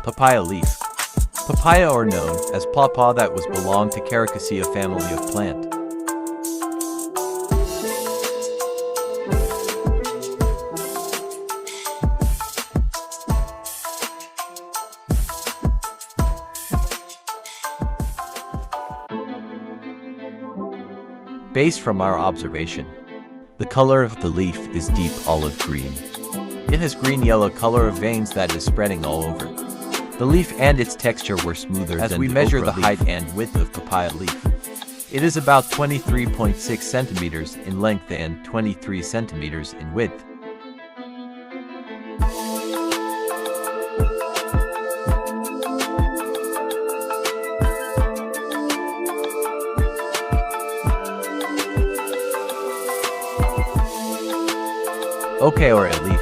Papaya leaf. Papaya, or known as pawpaw, that was belonged to Caricaceae family of plant. Based from our observation, the color of the leaf is deep olive green. It has green-yellow color of veins that is spreading all over. The leaf and its texture were smoother as we measure the height and width of papaya leaf. It is about 23.6 centimeters in length and 23 centimeters in width. Okra, or a leaf.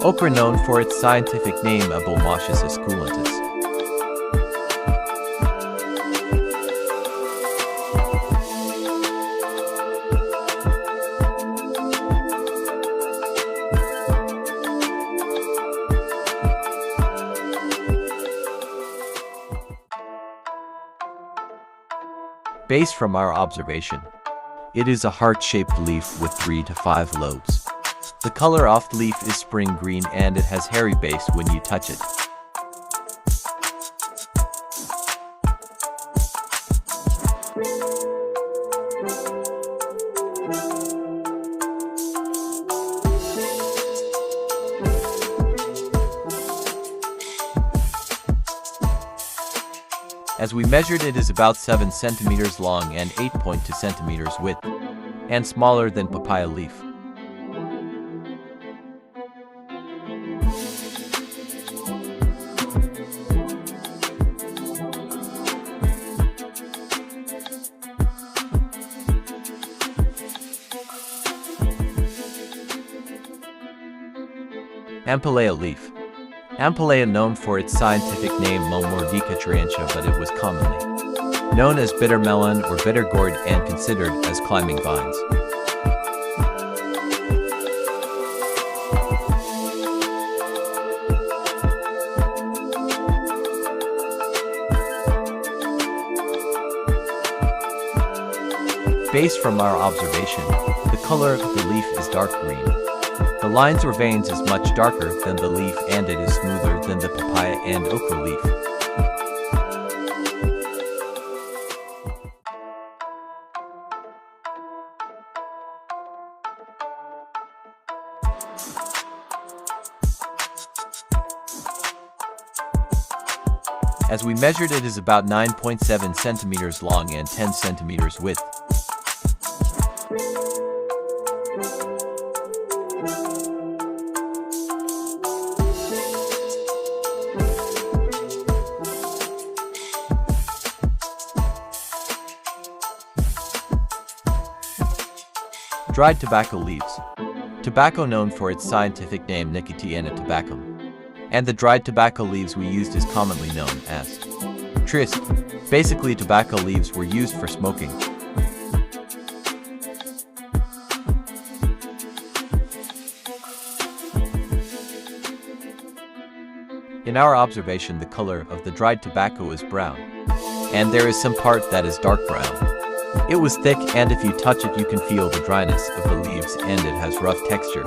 Okra, known for its scientific name Abomoschus esculentus. Based from our observation, it is a heart-shaped leaf with 3 to 5 lobes. The color of the leaf is spring green and it has hairy base when you touch it. As we measured, it is about 7 centimeters long and 8.2 centimeters width, and smaller than papaya leaf. Ampelea leaf. Ampelea, known for its scientific name Momordica triantia, but it was commonly known as bitter melon or bitter gourd and considered as climbing vines. Based from our observation, the color of the leaf is dark green. The lines or veins is much darker than the leaf and it is smoother than the papaya and okra leaf. As we measured, it is about 9.7 centimeters long and 10 centimeters width. Dried tobacco leaves. Tobacco, known for its scientific name Nicotiana tabacum, and the dried tobacco leaves we used is commonly known as trist. Basically, tobacco leaves were used for smoking. In our observation, the color of the dried tobacco is brown, and there is some part that is dark brown. It was thick, and if you touch it you can feel the dryness of the leaves and it has rough texture.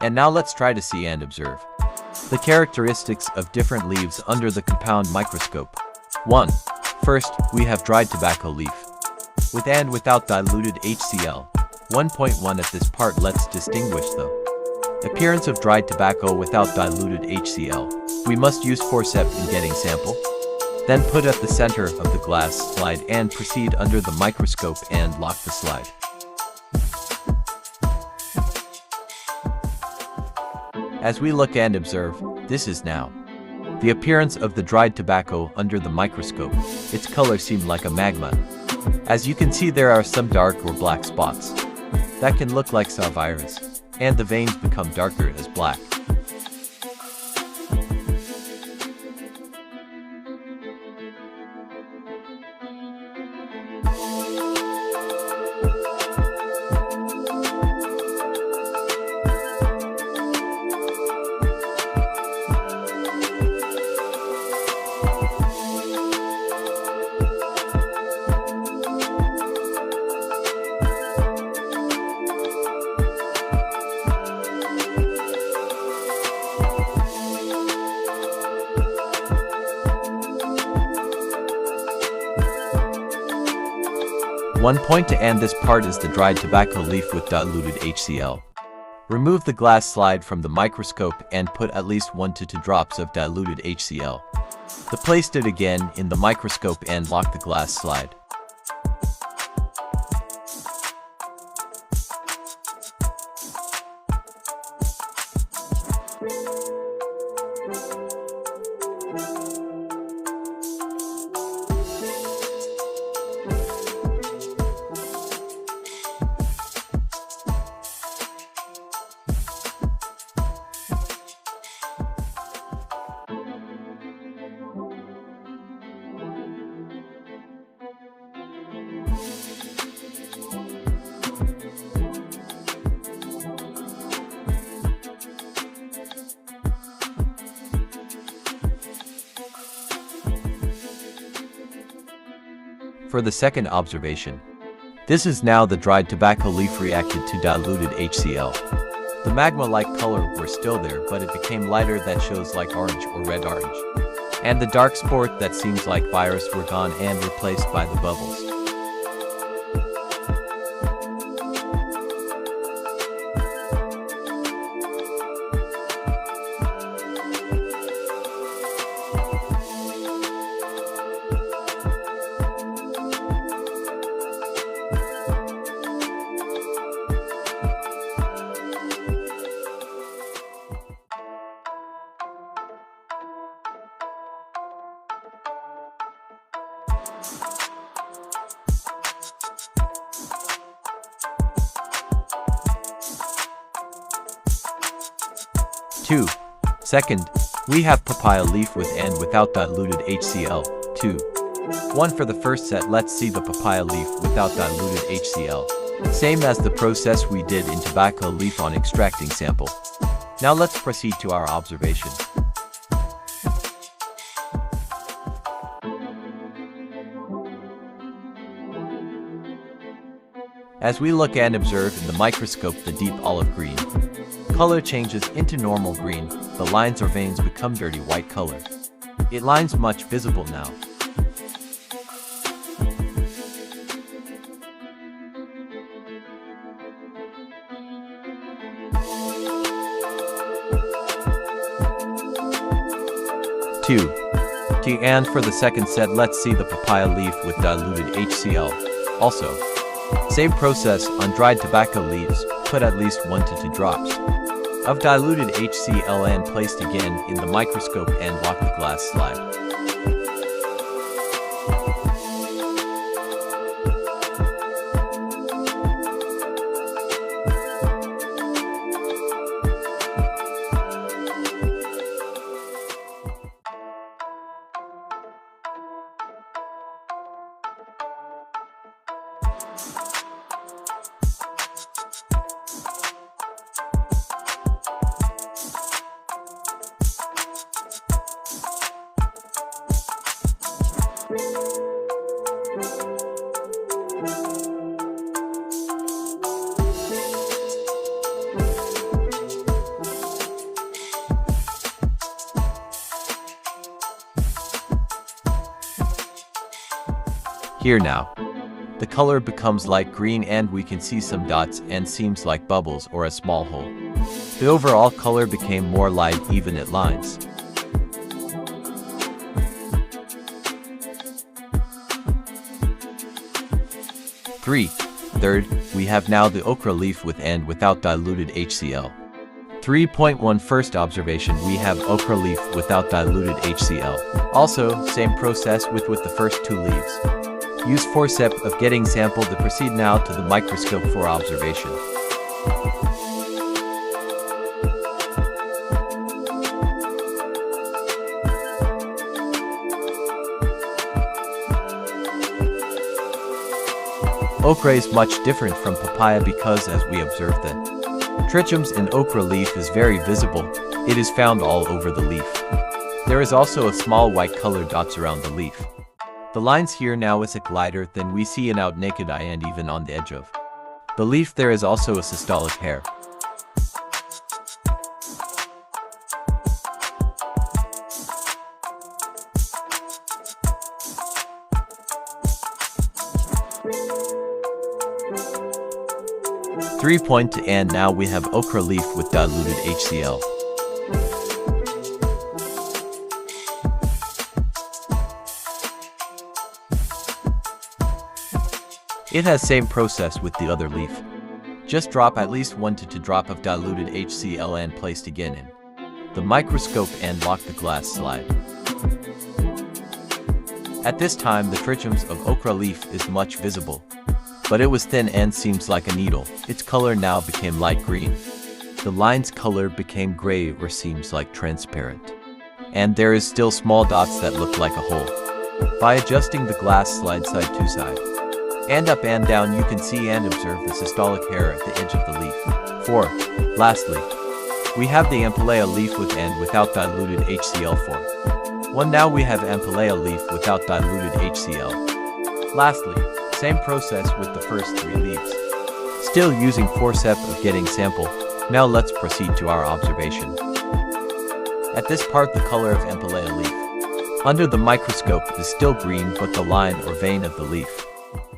And now let's try to see and observe the characteristics of different leaves under the compound microscope. 1. First, we have dried tobacco leaf, with and without diluted HCl. 1.1 at this part. Let's distinguish the appearance of dried tobacco without diluted HCl. We must use forceps in getting sample. Then put at the center of the glass slide and proceed under the microscope and lock the slide. As we look and observe, this is now the appearance of the dried tobacco under the microscope. Its color seemed like a magma. As you can see, there are some dark or black spots that can look like virus, and the veins become darker as black. One point to end this part is the dried tobacco leaf with diluted HCl. Remove the glass slide from the microscope and put at least 1 to 2 drops of diluted HCl. Then place it again in the microscope and lock the glass slide. For the second observation, this is now the dried tobacco leaf reacted to diluted HCl. The magma-like color were still there, but it became lighter, that shows like orange or red orange. And the dark spot that seems like virus were gone and replaced by the bubbles. Second, we have papaya leaf with and without diluted HCl. 1 for the first set. Let's see the papaya leaf without diluted HCl. Same as the process we did in tobacco leaf on extracting sample. Now let's proceed to our observation. As we look and observe in the microscope, the deep olive green color changes into normal green. The lines or veins become dirty white color. It lines much visible now. And for the second set, let's see the papaya leaf with diluted HCl. Also, same process on dried tobacco leaves. Put at least 1 to 2 drops of diluted HCl and placed again in the microscope and lock the glass slide. Here now, the color becomes light green and we can see some dots and seems like bubbles or a small hole. The overall color became more light, even at lines. Third, we have now the okra leaf with and without diluted HCl. 3.1 First observation, we have okra leaf without diluted HCl. Also, same process with the first two leaves. Use forceps of getting sample to proceed now to the microscope for observation. Okra is much different from papaya because, as we observed, the trichomes in okra leaf is very visible. It is found all over the leaf. There is also a small white colored dots around the leaf. The lines here now is lighter than we see in out naked eye and even on the edge of the leaf there is also a systolic hair. And now we have okra leaf with diluted HCl. It has same process with the other leaf. Just drop at least 1 to 2 drop of diluted HCl and placed again in the microscope and lock the glass slide. At this time the trichomes of okra leaf is much visible. But it was thin and seems like a needle. Its color now became light green. The line's color became gray or seems like transparent. And there is still small dots that look like a hole. By adjusting the glass slide side to side and up and down, you can see and observe the systolic hair at the edge of the leaf. 4. Lastly, we have the ampelea leaf with and without diluted HCl. 1. Now we have ampelea leaf without diluted HCl. Lastly, same process with the first 3 leaves. Still using forceps of getting sample. Now let's proceed to our observation. At this part the color of ampelea leaf under the microscope is still green, but the line or vein of the leaf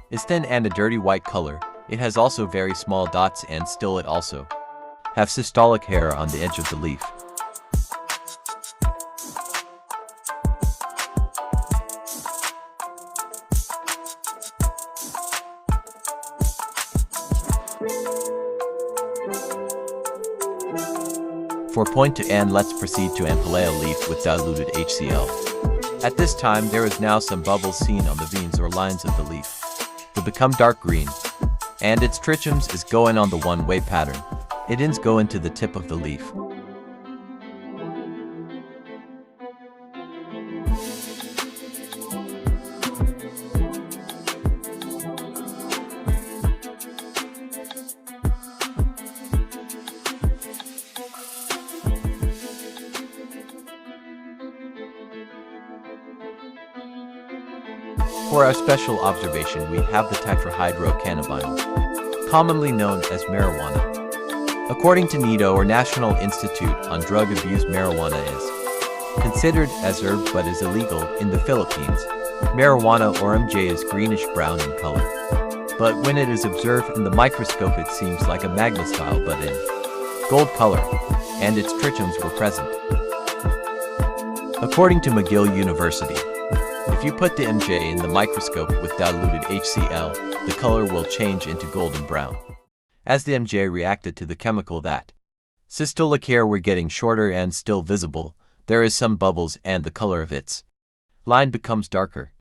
is thin and a dirty white color. It has also very small dots and still it also have systolic hair on the edge of the leaf. And let's proceed to ampelea leaf with diluted HCl. At this time there is now some bubbles seen on the veins or lines of the leaf. They become dark green, and its trichomes is going on the one-way pattern. It ends go into the tip of the leaf. For our special observation, we have the tetrahydrocannabinol, commonly known as marijuana. According to NIDO, or National Institute on Drug Abuse, marijuana is considered as herb but is illegal in the Philippines. Marijuana, or MJ, is greenish-brown in color. But when it is observed in the microscope it seems like a magma style but in gold color, and its trichomes were present. According to McGill University, if you put the MJ in the microscope with diluted HCl, the color will change into golden brown. As the MJ reacted to the chemical, that systolic hair were getting shorter and still visible, there is some bubbles and the color of its line becomes darker.